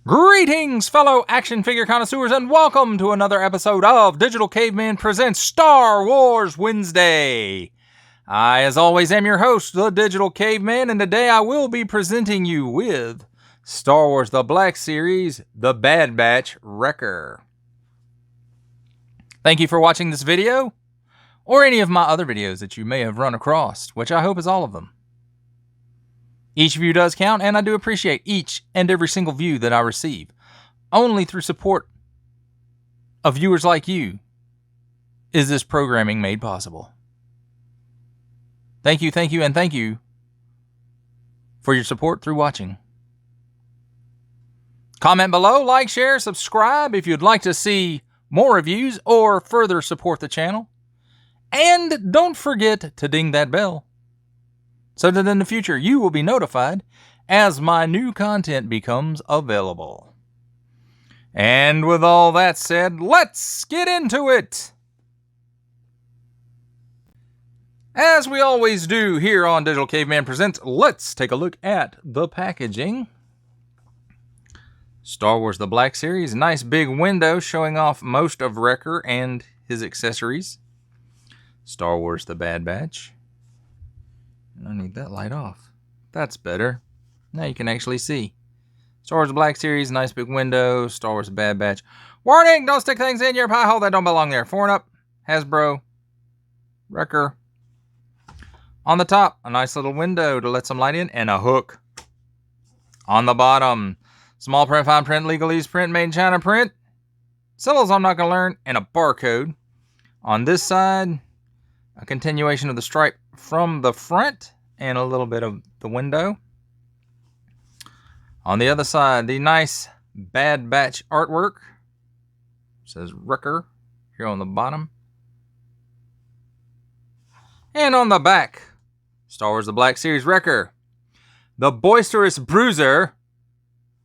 Greetings, fellow action figure connoisseurs, and welcome to another episode of Digital Caveman Presents Star Wars Wednesday. I, as always, am your host, the Digital Caveman, and today I will be presenting you with Star Wars The Black Series, The Bad Batch Wrecker. Thank you for watching this video, or any of my other videos that you may have run across, which I hope is all of them. Each view does count, and I do appreciate each and every single view that I receive. Only through support of viewers like you is this programming made possible. Thank you, and thank you for your support through watching. Comment below, like, share, subscribe if you'd like to see more reviews or further support the channel. And don't forget to ding that bell, so that in the future you will be notified as my new content becomes available. And with all that said, let's get into it! As we always do here on Digital Caveman Presents, let's take a look at the packaging. Star Wars The Black Series, nice big window showing off most of Wrecker and his accessories. Star Wars The Bad Batch. I need that light off. That's better. Now you can actually see. Star Wars The Black Series, nice big window. Star Wars The Bad Batch. Warning! Don't stick things in your pie hole that don't belong there. 4 and up. Hasbro. Wrecker. On the top, a nice little window to let some light in, and a hook. On the bottom, small print, fine print, legalese print, made in China print. Symbols I'm not going to learn, and a barcode. On this side, a continuation of the stripe from the front and a little bit of the window. On the other side, the nice Bad Batch artwork. It says Wrecker here on the bottom. And on the back, Star Wars The Black Series Wrecker. The boisterous bruiser.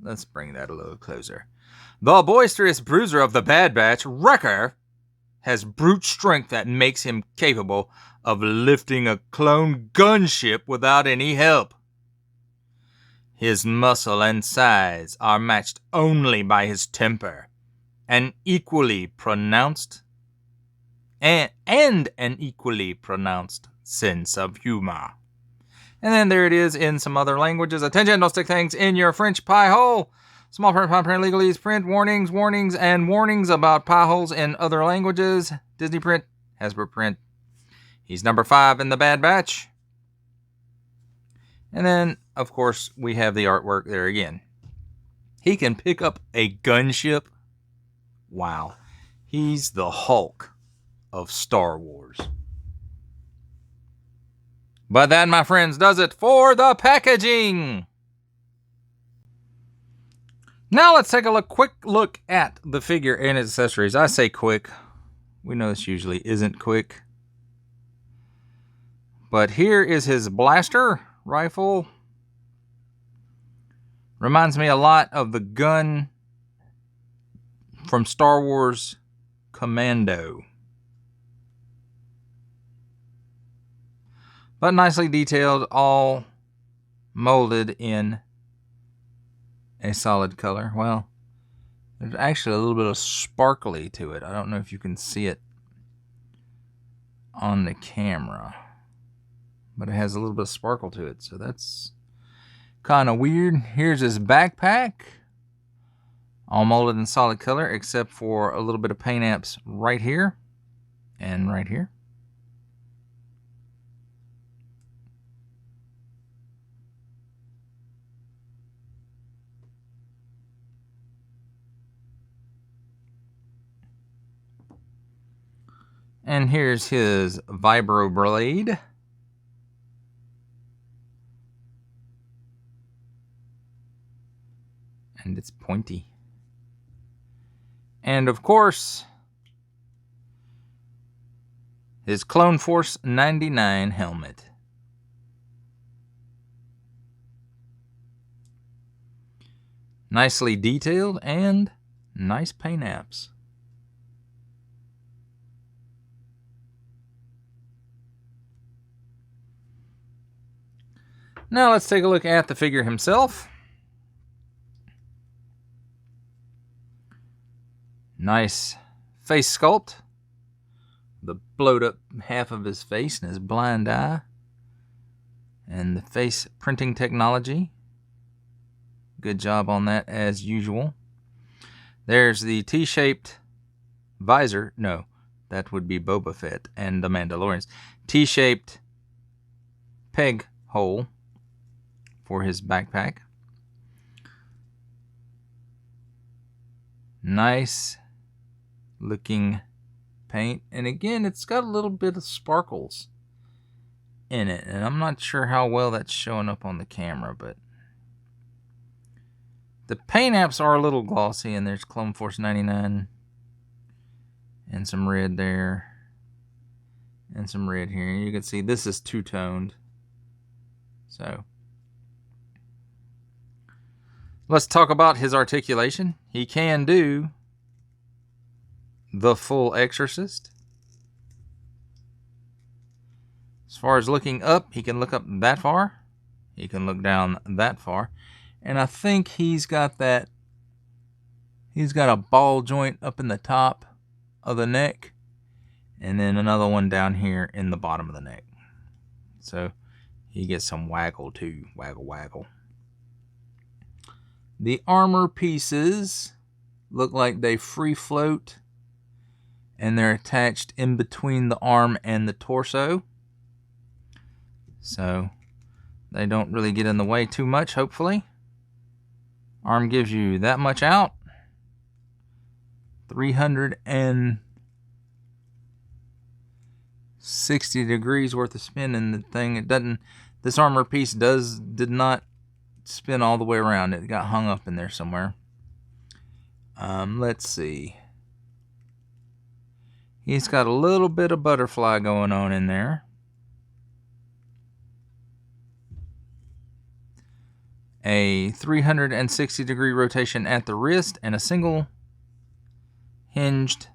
Let's bring that a little closer. The boisterous bruiser of the Bad Batch, Wrecker, has brute strength that makes him capable of lifting a clone gunship without any help. His muscle and size are matched only by his temper, an equally pronounced and an equally pronounced sense of humor. And then there it is in some other languages. Attention, don't stick things in your French pie hole. Small print, fine print, legalese print, warnings, and warnings about pie holes in other languages. Disney print, Hasbro print. He's number 5 in the Bad Batch. And then, of course, we have the artwork there again. He can pick up a gunship. Wow. He's the Hulk of Star Wars. But that, my friends, does it for the packaging. Now let's take a quick look at the figure and its accessories. I say quick. We know this usually isn't quick. But here is his blaster rifle. Reminds me a lot of the gun from Star Wars Commando. But nicely detailed, all molded in a solid color. Well, there's actually a little bit of sparkly to it. I don't know if you can see it on the camera, but it has a little bit of sparkle to it, so that's kind of weird. Here's his backpack, all molded in solid color, except for a little bit of paint apps right here and right here. And here's his vibro blade. And it's pointy. And of course, his Clone Force 99 helmet. Nicely detailed and nice paint apps. Now let's take a look at the figure himself. Nice face sculpt. The blowed up half of his face and his blind eye. And the face printing technology. Good job on that as usual. There's the T-shaped visor. No, that would be Boba Fett and the Mandalorians. T-shaped peg hole for his backpack. Nice looking paint. And again, it's got a little bit of sparkles in it. And I'm not sure how well that's showing up on the camera, but the paint apps are a little glossy, and there's Clone Force 99 and some red there and some red here. You can see this is two-toned. So let's talk about his articulation. He can do the full Exorcist. As far as looking up, he can look up that far. He can look down that far. And I think he's got a ball joint up in the top of the neck, and then another one down here in the bottom of the neck. So he gets some waggle too. Waggle, waggle. The armor pieces look like they free float, and they're attached in between the arm and the torso. So they don't really get in the way too much, hopefully. Arm gives you that much out. 360 degrees worth of spin in the thing. It doesn't. This armor piece did not spin all the way around. It got hung up in there somewhere. Let's see. He's got a little bit of butterfly going on in there. A 360 degree rotation at the wrist, and a single hinged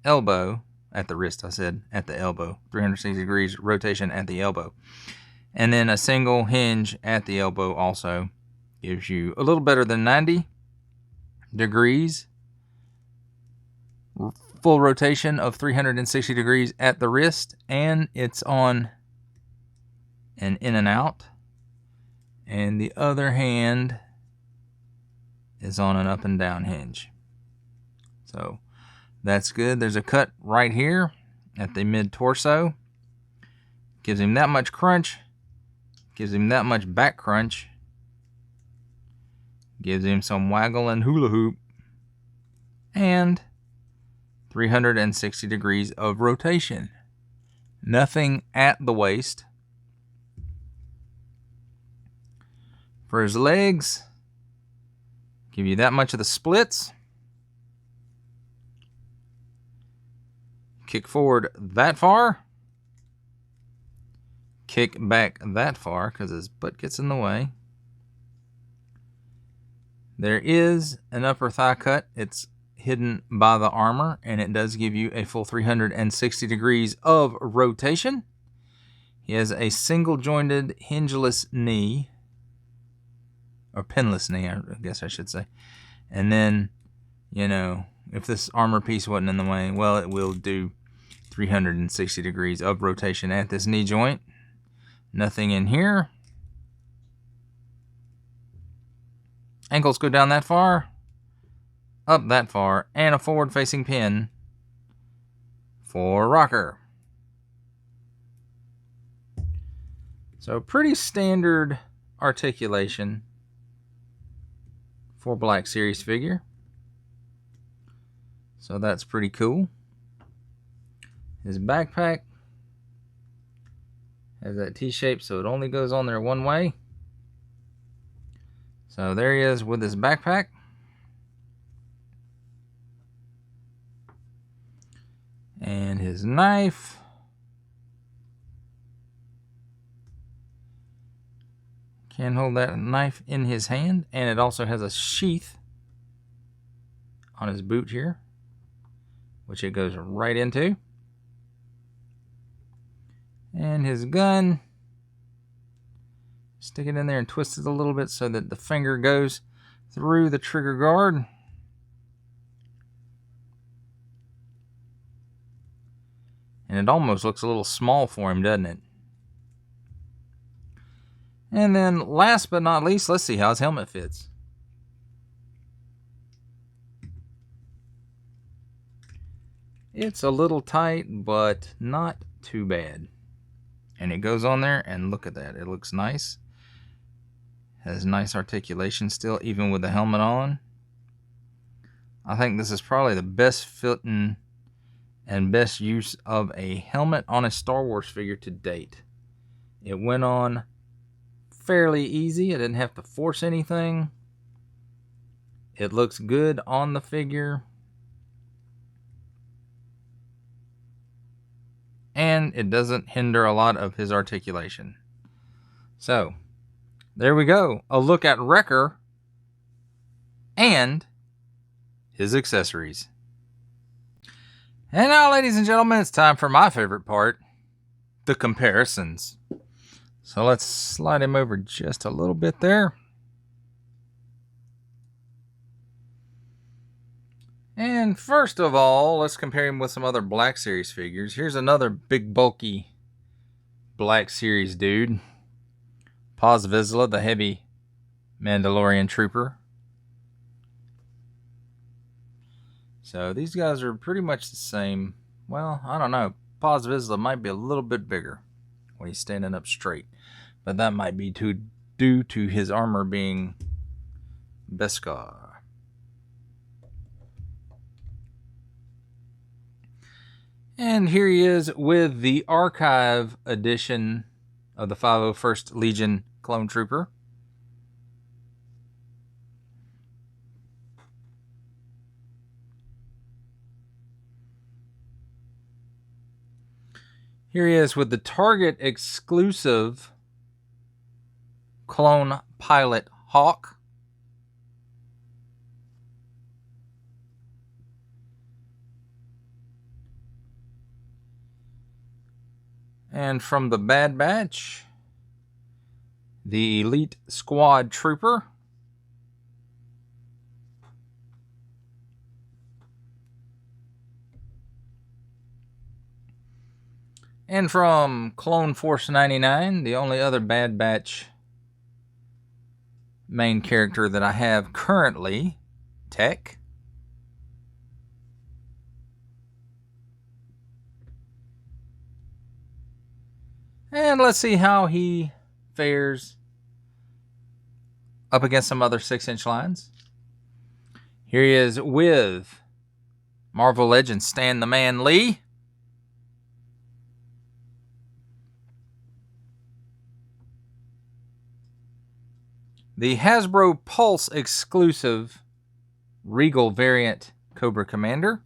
elbow at the wrist. I said at the elbow. 360 degrees rotation at the elbow. And then a single hinge at the elbow also gives you a little better than 90 degrees. Full rotation of 360 degrees at the wrist, and it's on an in and out. And the other hand is on an up and down hinge. So that's good. There's a cut right here at the mid-torso. Gives him that much crunch. Gives him that much back crunch. Gives him some waggle and hula hoop. And 360 degrees of rotation. Nothing at the waist. For his legs, give you that much of the splits. Kick forward that far. Kick back that far because his butt gets in the way. There is an upper thigh cut. It's hidden by the armor, and it does give you a full 360 degrees of rotation. He has a single jointed hingeless knee. Or pinless knee, I guess I should say. And then, if this armor piece wasn't in the way, well, it will do 360 degrees of rotation at this knee joint. Nothing in here. Ankles go down that far, up that far, and a forward-facing pin for rocker. So pretty standard articulation for Black Series figure. So that's pretty cool. His backpack has that T-shape, so it only goes on there one way. So there he is with his backpack. And his knife. Can hold that knife in his hand, and it also has a sheath on his boot here, which it goes right into. And his gun, stick it in there and twist it a little bit so that the finger goes through the trigger guard. And it almost looks a little small for him, doesn't it? And then last but not least, let's see how his helmet fits. It's a little tight, but not too bad. And it goes on there, and look at that. It looks nice. Has nice articulation still, even with the helmet on. I think this is probably the best fitting and best use of a helmet on a Star Wars figure to date. It went on fairly easy. I didn't have to force anything. It looks good on the figure. And it doesn't hinder a lot of his articulation. So, there we go. A look at Wrecker and his accessories. And now, ladies and gentlemen, it's time for my favorite part, the comparisons. So let's slide him over just a little bit there. And first of all, let's compare him with some other Black Series figures. Here's another big, bulky Black Series dude. Paz Vizsla, the heavy Mandalorian trooper. So these guys are pretty much the same. Well, I don't know. Paz Vizsla might be a little bit bigger when he's standing up straight. But that might be due to his armor being Beskar. And here he is with the Archive edition of the 501st Legion Clone Trooper. Here he is with the Target exclusive Clone Pilot Hawk. And from the Bad Batch, the Elite Squad Trooper. And from Clone Force 99, the only other Bad Batch main character that I have currently, Tech. And let's see how he fares up against some other 6-inch lines. Here he is with Marvel legend Stan the Man Lee. The Hasbro Pulse exclusive Regal variant Cobra Commander.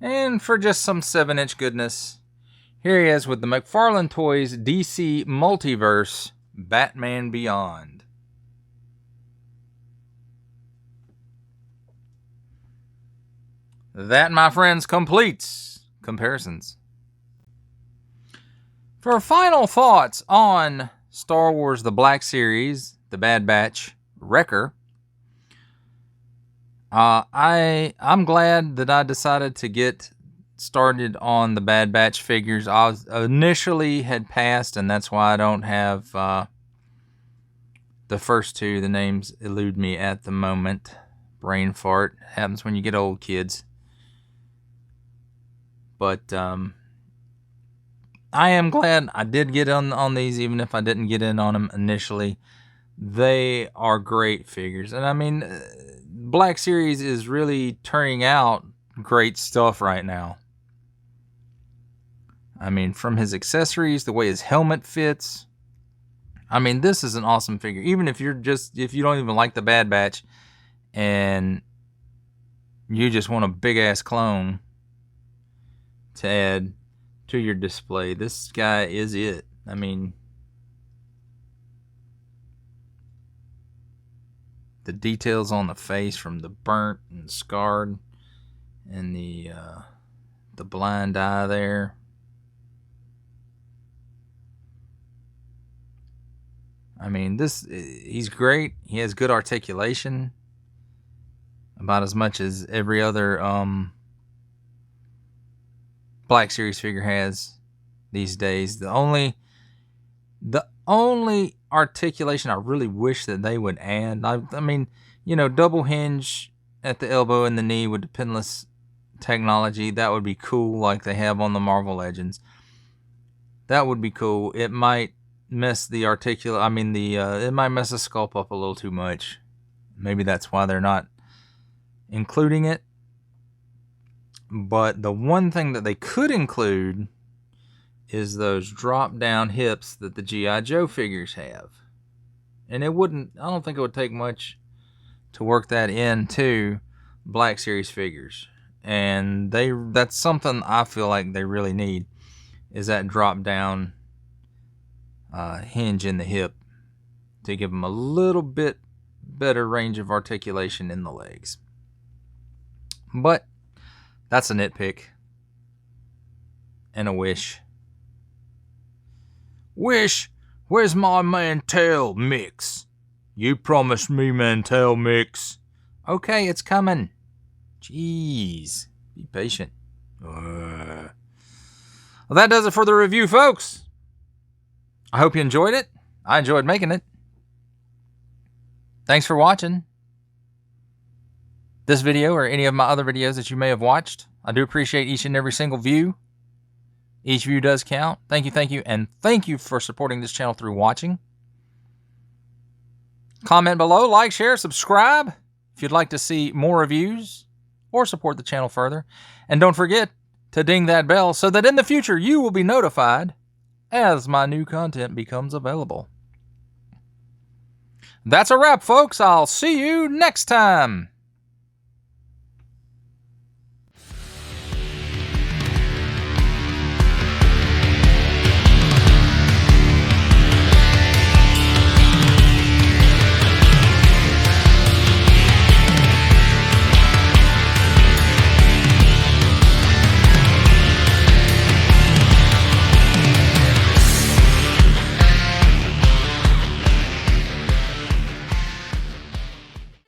And for just some 7-inch goodness, here he is with the McFarlane Toys DC Multiverse Batman Beyond. That, my friends, completes comparisons. For final thoughts on Star Wars The Black Series, The Bad Batch, Wrecker, I'm glad that I decided to get started on the Bad Batch figures. I initially had passed, and that's why I don't have the first two. The names elude me at the moment. Brain fart. Happens when you get old, kids. But I am glad I did get on these, even if I didn't get in on them initially. They are great figures. And I mean, Black Series is really turning out great stuff right now. I mean, from his accessories, the way his helmet fits. I mean, this is an awesome figure. Even if you don't even like the Bad Batch and you just want a big ass clone to add to your display, this guy is it. I mean, the details on the face, from the burnt and scarred and the blind eye there. I mean, he's great. He has good articulation. about as much as every other Black Series figure has these days. The only articulation I really wish that they would add, I mean, you know, double hinge at the elbow and the knee with the pinless technology, that would be cool, like they have on the Marvel Legends. That would be cool. It might mess the it might mess the sculpt up a little too much. Maybe that's why they're not including it. But the one thing that they could include is those drop down hips that the G.I. Joe figures have. And I don't think it would take much to work that into Black Series figures. And that's something I feel like they really need, is that drop down hinge in the hip to give them a little bit better range of articulation in the legs. But that's a nitpick and a wish. Wish, where's my Mantel mix? You promised me Mantel mix. Okay, it's coming. Jeez, be patient. Well, that does it for the review, folks. I hope you enjoyed it. I enjoyed making it. Thanks for watching this video or any of my other videos that you may have watched. I do appreciate each and every single view. Each view does count. Thank you, and thank you for supporting this channel through watching. Comment below, like, share, subscribe if you'd like to see more reviews or support the channel further. And don't forget to ding that bell so that in the future you will be notified as my new content becomes available. That's a wrap, folks. I'll see you next time.